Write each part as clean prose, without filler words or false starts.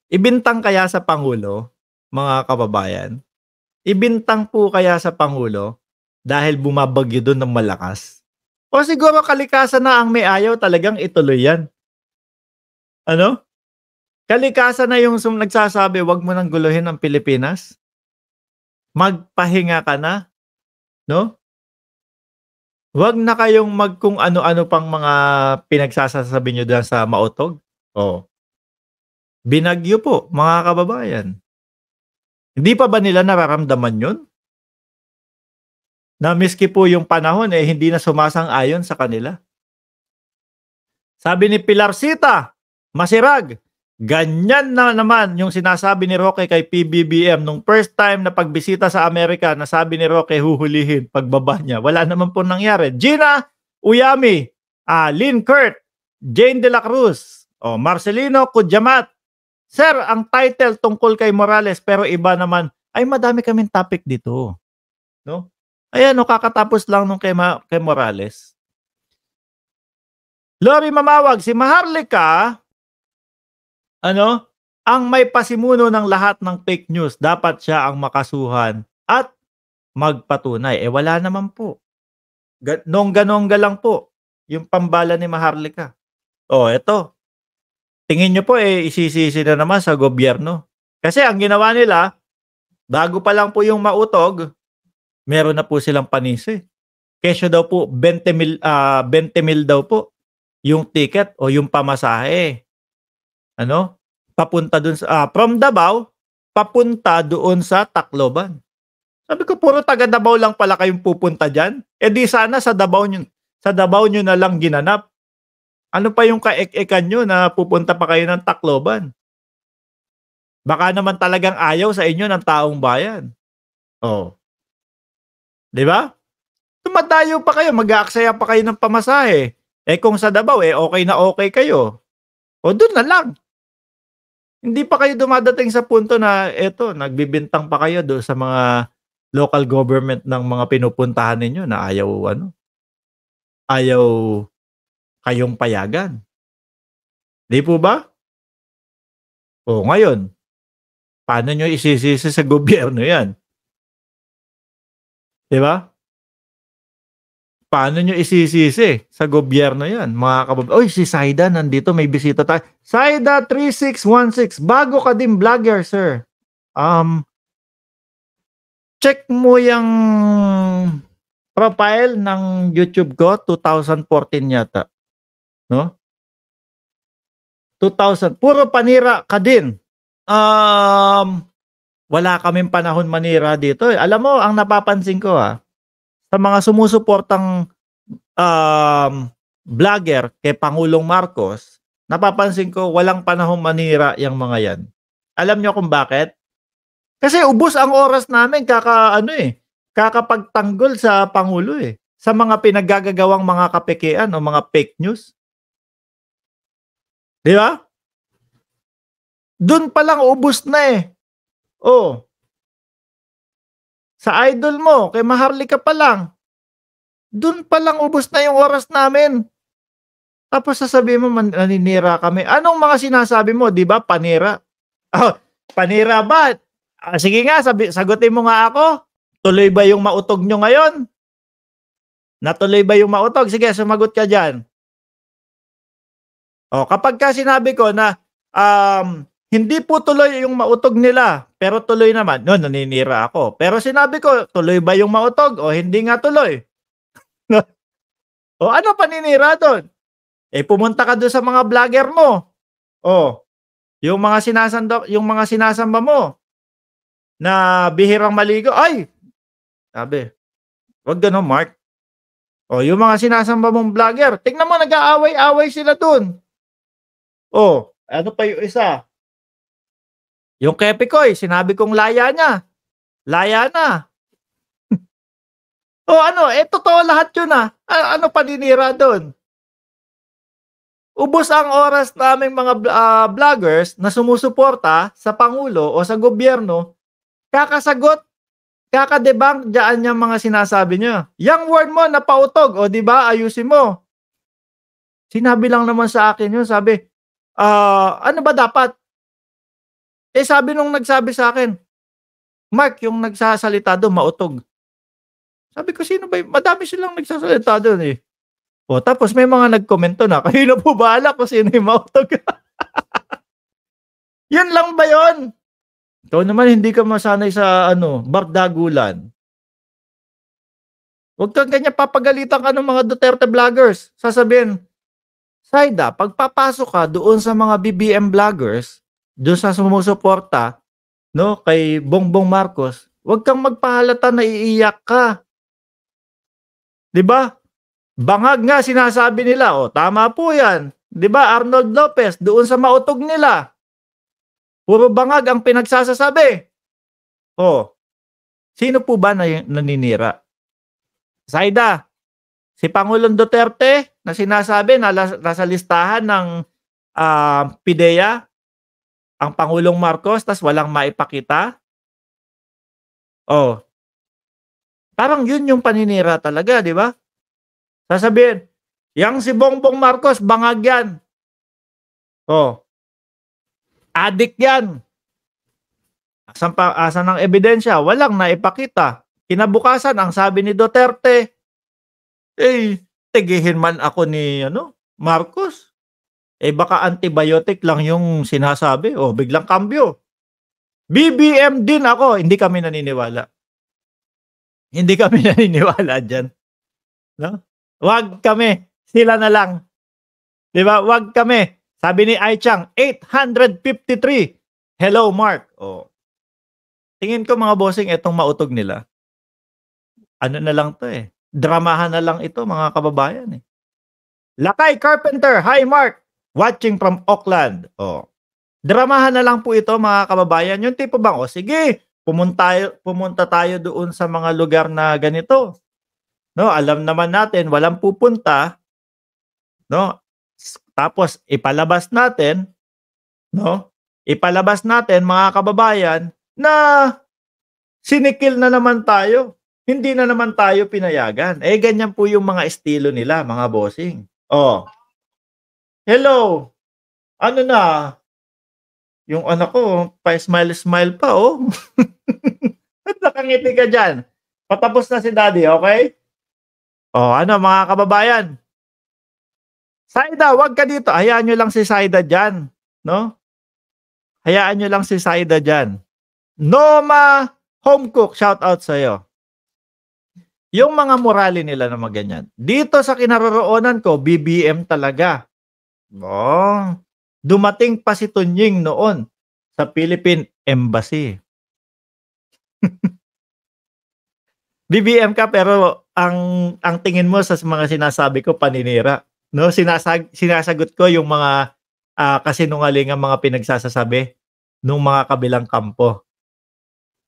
Ibintang kaya sa pangulo, mga kababayan? Ibintang po kaya sa pangulo dahil bumabagyo dun ng malakas? O siguro kalikasan na ang may ayaw talagang ituloy yan, ano? Kalikasan na yung nagsasabi, "Wag mo ng guluhin ang Pilipinas, magpahinga ka na, 'no? Wag na kayong kung ano-ano pang mga pinagsasasabi niyo diyan sa Mautog." Oh, binagyo po, mga kababayan. Hindi pa ba nila nararamdaman yun? Na miski po yung panahon, eh, hindi na sumasang-ayon sa kanila. Sabi ni Pilarcita Masirag, ganyan na naman yung sinasabi ni Roque kay PBBM nung first time na pagbisita sa Amerika na sabi ni Roque huhulihin pagbaba niya. Wala naman po nangyari. Gina Uyami, Lynn Kurt, Jane de la Cruz, Marcelino Kudyamat. Sir, ang title tungkol kay Morales pero iba naman. Ay madami kaming topic dito, no? Ayan, no, kakatapos lang nung kay Morales. Lori Mamawag, si Maharlika, ang may pasimuno ng lahat ng fake news, dapat siya ang makasuhan at magpatunay. Eh wala naman po. Nongga-nongga lang po yung pambala ni Maharlika. Eto. Tingin niyo po, isisisi na naman sa gobyerno. Kasi ang ginawa nila, bago pa lang po yung Mautog, meron na po silang panisi. Kesyo daw po 20,000 daw po yung ticket o yung pamasahe. Papunta dun sa from Davao papunta doon sa Tacloban. Sabi ko puro taga Davao lang pala kayong pupunta diyan. Eh di sana sa Davao nyo na lang ginanap. Ano pa yung kaek-ekan nyo na pupunta pa kayo ng Tacloban? Baka naman talagang ayaw sa inyo ng taong bayan. 'Di ba? Dumadayo pa kayo, mag-aaksaya pa kayo ng pamasahe. Eh kung sa Davao, okay na okay kayo. Dun na lang. Hindi pa kayo dumadating sa punto na eto, nagbibintang pa kayo do sa mga local government ng mga pinupuntahan ninyo na ayaw kayong payagan. 'Di po ba? Ngayon, paano nyo isisisi sa gobyerno 'yan? 'Di ba? Paano nyo isisisi sa gobyerno 'yan, mga Uy, si Saida nandito, may bisita tayo. Saida 3616, bago ka din vlogger, sir. Check mo yung profile ng YouTube ko, 2014 yata, no? 2000, puro panira ka din. Wala kaming panahon manira dito, eh. Alam mo, ang napapansin ko, sa mga sumusuportang vlogger kay Pangulong Marcos, napapansin ko walang panahong manira yang mga yan. Alam nyo kung bakit? Kasi ubos ang oras namin kakapagtanggol sa Pangulo, sa mga pinaggagawang mga kapekean o mga fake news. 'Di ba? Dun pa lang ubos na, sa idol mo, kay Maharlika pa lang, dun pa lang ubos na yung oras namin. Tapos sasabihin mo naninira kami. Anong mga sinasabi mo, 'di ba? Panira. Panira ba? Sige nga, sagutin mo nga ako. Tuloy ba yung Mautog nyo ngayon? Natuloy ba yung Mautog? Sige, sumagot ka diyan. Kapag ka sinabi ko na hindi po tuloy yung Mautog nila, pero tuloy naman, naninira ako. Pero sinabi ko, tuloy ba yung Mautog o hindi nga tuloy? Ano paninira doon? Pumunta ka doon sa mga vlogger mo. Yung mga sinasamba mo na bihirang maligo, sabi, wag gano'n, Mark. Yung mga sinasamba mong vlogger, tingnan mo, nag-aaway-away sila doon. Ano pa yung isa? Yung Kepikoy, sinabi kong laya niya. Laya na. Totoo lahat yun, ano paninira doon? Ubos ang oras naming mga vloggers na sumusuporta sa Pangulo o sa gobyerno, kakasagot, kakadebunk dyan yung mga sinasabi niya. Yang word mo na Pautog, di ba, ayusin mo. Sinabi lang naman sa akin yun, sabi, ano ba dapat? Eh, sabi nung nagsabi sa'kin, "Mark, yung nagsasalita dun mautog." Sabi ko, "Sino ba yun?" Madami silang nagsasalita dun, eh. Oh, tapos may mga nag-komento na, "Kayo na po bahala kung sino yung mautog." Yun lang ba yun? Ikaw naman hindi ka masanay sa ano, bardagulan. Huwag kang ganyan, papagalitan ka ng mga Duterte vloggers. Sasabihin, "Saida, 'pag papasok ka doon sa mga BBM vloggers, dun sa sumusuporta, 'no, kay Bongbong Marcos, 'wag kang magpahalata na iiyak ka." 'Di ba? Bangag nga sinasabi nila, oh, tama po 'yan. 'Di ba, Arnold Lopez doon sa mautog nila, puro bangag ang pinagsasasabi. Oh, sino po ba naninira? Saida, si Pangulong Duterte na sinasabi na nasa listahan ng, PIDEA, ang Pangulong Marcos ta's walang maipakita? Oh, parang yun yung paninira talaga, 'di ba? Sasabihin, "Yang si Bongbong Marcos bangag 'yan. Oh, adik 'yan. Asan ang ebidensya?" Walang naipakita. Kinabukasan ang sabi ni Duterte, eh, tigihin man ako ni ano, Marcos, eh, baka antibiotic lang yung sinasabi, oh, biglang kambyo. BBM din ako, hindi kami naniniwala. Hindi kami naniniwala diyan, 'no? Wag kami, sila na lang, 'di ba? Wag kami. Sabi ni Ai Chang, 853. Hello, Mark. Oh, tingin ko mga bossing itong mautog nila, ano na lang 'to, eh, dramahan na lang ito mga kababayan, eh. Lakay Carpenter, "Hi Mark, watching from Auckland." Oh, dramahan na lang po ito mga kababayan, yung tipo bang, "O sige, pumunta tayo doon sa mga lugar na ganito, 'no, alam naman natin walang pupunta, 'no, tapos ipalabas natin, 'no, ipalabas natin mga kababayan na sinikil na naman tayo, hindi na naman tayo pinayagan." Eh, ganyan po yung mga estilo nila mga bossing. Oh, "Hello, ano na, yung anak ko pa-smile-smile pa, oh." Ba't nakangiti ka diyan? Patapos na si daddy, okey? Oh, ano mga kababayan, "Saida, 'wag ka dito." Hayaan niyo lang si Saida diyan, 'no? Hayaan niyo lang si Saida diyan. Noma Homecook, shoutout sa'yo. Yung mga morale nila na maganyan, dito sa kinaroroonan ko BBM talaga. Oh, dumating pa si Tunying noon sa Philippine Embassy. BBM ka pero ang tingin mo sa mga sinasabi ko paninira, 'no? Sinasagot ko yung mga, kasinungalingang mga pinagsasasabi nung mga kabilang kampo.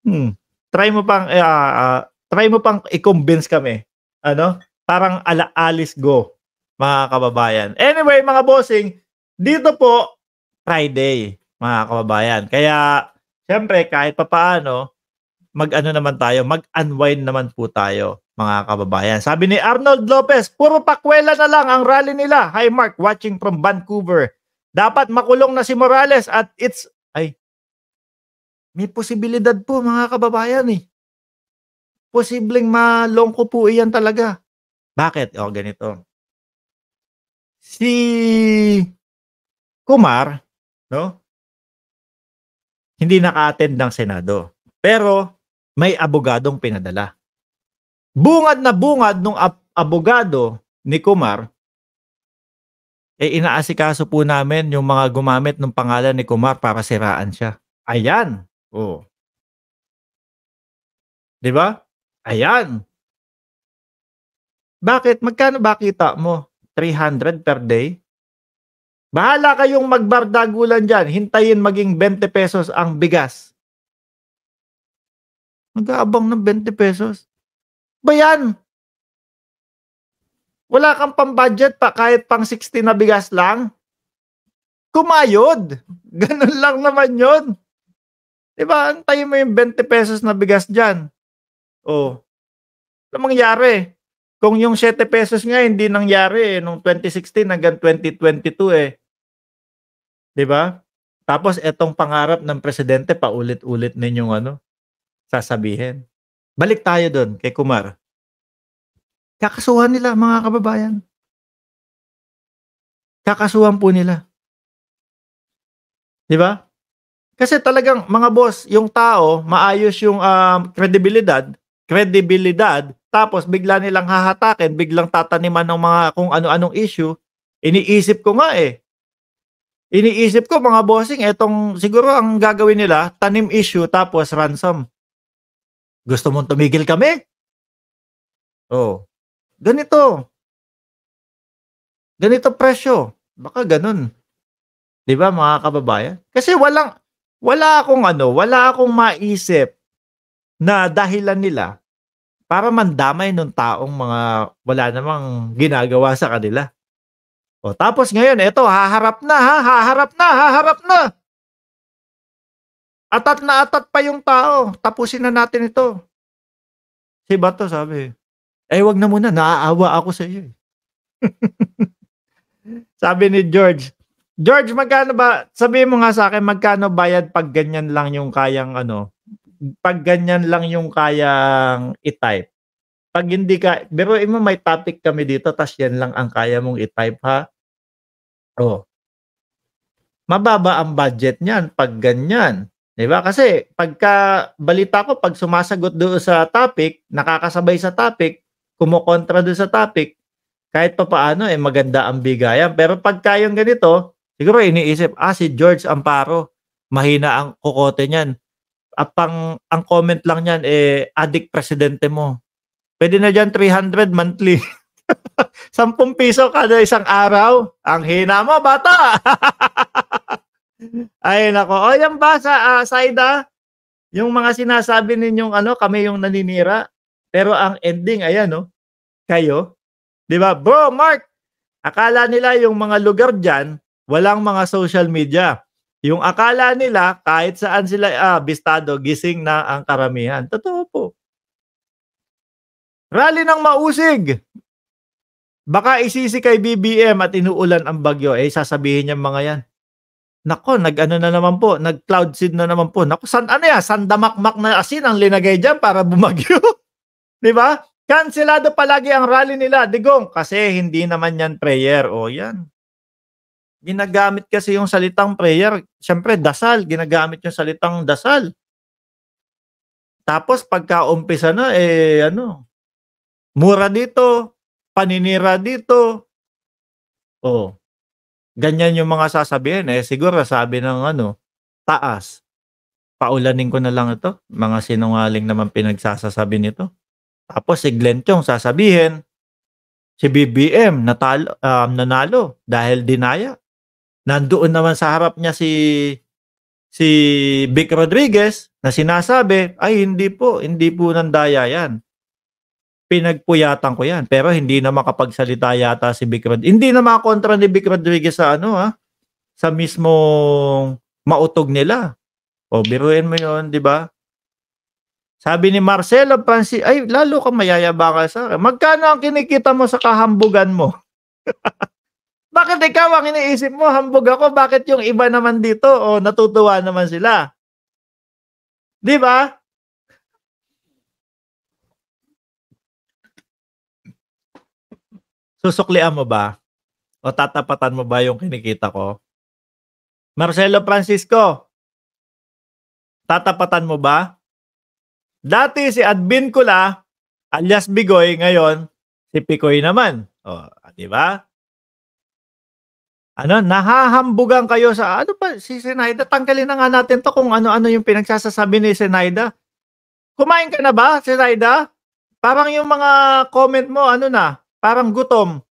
Hmm, try mo pang i-convince kami, ano, parang Alice Go, mga kababayan. Anyway, mga bossing, dito po Friday, mga kababayan. Kaya siyempre kahit papaano mag-ano naman tayo, mag-unwind naman po tayo, mga kababayan. Sabi ni Arnold Lopez, "Puro pakwela na lang ang rally nila. Hi Mark, watching from Vancouver. Dapat makulong na si Morales at it's" ay, may posibilidad po mga kababayan, eh. Posibleng malongko po iyan talaga. Bakit? O ganito, si Kumar, 'no, hindi naka-attend ng Senado, pero may abogadong pinadala. Bungad na bungad nung abogado ni Kumar, eh, inaasikaso po namin yung mga gumamit nung pangalan ni Kumar para siraan siya. Ayan, oh, 'di ba? Ayan. Bakit? Magkano ba kita mo? 300 per day? Bahala kayong magbardagulan diyan, hintayin maging ₱20 ang bigas. Nag-aabang ng ₱20. Ba 'yan? Wala kang pam-budget pa kahit pang 60 na bigas lang? Kumayod, gano'n lang naman 'yun. 'Di ba, antayin mo yung ₱20 na bigas diyan. Oh, anong mangyari? Kung yung ₱7 nga hindi nangyari, eh, nung 2016 hanggang 2022, eh, 'di ba? Tapos etong pangarap ng presidente paulit-ulit ninyong sasabihin. Balik tayo dun kay Kumar. Kakasuhan nila mga kababayan. Kakasuhan po nila. 'Di ba? Kasi talagang mga boss, yung tao maayos yung, kredibilidad, tapos bigla nilang hahatakin, biglang tataniman ng mga kung ano-anong issue. Iniisip ko nga, iniisip ko mga bossing etong siguro ang gagawin nila tanim issue tapos ransom. Gusto mong tumigil kami? Oh, ganito, ganito presyo, baka gano'n. 'Di ba mga kababayan? Kasi wala akong maisip na dahilan nila para mandamay nung taong mga wala namang ginagawa sa kanila. O tapos ngayon eto haharap na, haharap na, haharap na. Atat na atat pa yung tao, tapusin na natin ito. Si Bato sabi, "Wag na muna naaawa ako sa iyo, eh." Sabi ni George, "George magkano ba sabihin mo nga sa'kin magkano bayad 'pag ganyan lang yung kayang 'pag ganyan lang yung kayang i-type? 'Pag hindi ka biruin mo may topic kami dito ta's yan lang ang kaya mong i-type ha? Oh, mababa ang budget niyan 'pag ganyan." 'Di ba? Kasi pagka balita ko 'pag sumasagot doon sa topic, nakakasabay sa topic, kumokontra do'n sa topic, kahit papaano, maganda ang bigayan. Pero pagka yung ganito, siguro iniisip, si George Amparo, mahina ang kokote niyan. Ang comment lang niyan, adik presidente mo. Puwede na diyan 300 monthly. ₱10 kada isang araw. Ang hina mo bata. Ay naku, yan ba Saida, yung mga sinasabi ninyong kami yung naninira, pero ang ending ayan kayo, 'di ba? Bro, Mark, akala nila yung mga lugar diyan walang mga social media. Yung akala nila kahit saan sila bistado, gising na ang karamihan. Totoo po. Rally ng mausig. Baka isisi kay BBM at inuulan ang bagyo, sasabihin niyang mga yan, "Naku, nag-ano na naman po, nag-cloud seed na naman po. Naku, sandamakmak na asin ang linagay diyan para bumagyo." 'Di ba? Kanselado palagi ang rally nila, Digong, kasi hindi naman yan prayer. O yan. Ginagamit kasi yung salitang prayer, siyempre dasal, ginagamit yung salitang dasal. Tapos pagka-umpisa na, mura dito, paninira dito. Oh, ganyan yung mga sasabihin. Siguro sabi ng taas, paulanin ko na lang ito. Mga sinungaling naman pinagsasasabi nito. Tapos si Glenn Chong sasabihin, si BBM nanalo dahil dinaya. Nandoon naman sa harap niya si Vic Rodriguez na sinasabi, "Ay hindi po nandaya yan. Pinagpuyatan ko yan." Pero hindi na makapagsalita yata si Vic Rodriguez. Hindi na makakontra ni Vic Rodriguez sa sa mismong mautog nila. O biruin mo 'yon, 'di ba? Sabi ni Marcelo Francis, "Ay lalo kang mayayabangan sa'kin. Magkano ang kinikita mo sa kahambugan mo?" Bakit ikaw ang iniisip mo hambog ako, bakit yung iba naman dito natutuwa naman sila? 'Di ba? Susuklian mo ba o tatapatan mo ba yung kinikita ko? Marcelo Francisco, tatapatan mo ba? Dati si Admin Kula, alias Bigoy, ngayon si Pikoy naman. 'Di ba? Nahahambugan kayo sa si Zenaida, tanggalin na nga natin 'to kung ano-ano yung pinagsasasabi ni Zenaida. Kumain ka na ba, Zenaida? Parang yung mga comment mo parang gutom.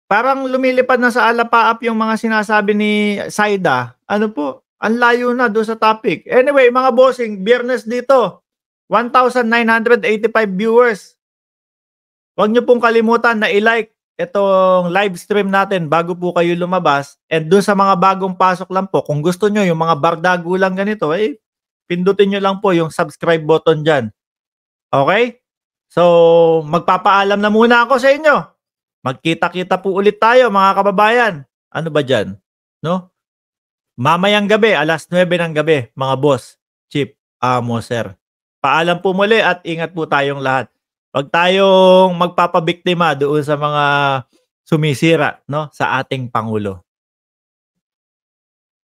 Parang lumilipad na sa alapaap yung mga sinasabi ni Saida. Ano po, ang layo na doon sa topic. Anyway, mga bossing, Biyernes dito, 1,985 viewers. Huwag niyo pong kalimutan na i-like itong live stream natin bago po kayo lumabas. And doon sa mga bagong pasok lang po, kung gusto nyo yung mga bardago lang ganito, pindutin nyo lang po yung subscribe button dyan. Okay? So, magpapaalam na muna ako sa inyo. Magkita-kita po ulit tayo mga kababayan. Ano ba dyan? No? Mamayang gabi, 9:00 ng gabi, mga boss, chief, amo, sir. Paalam po muli at ingat po tayong lahat. 'Wag tayong magpapabiktima doon sa mga sumisira 'no, sa ating pangulo.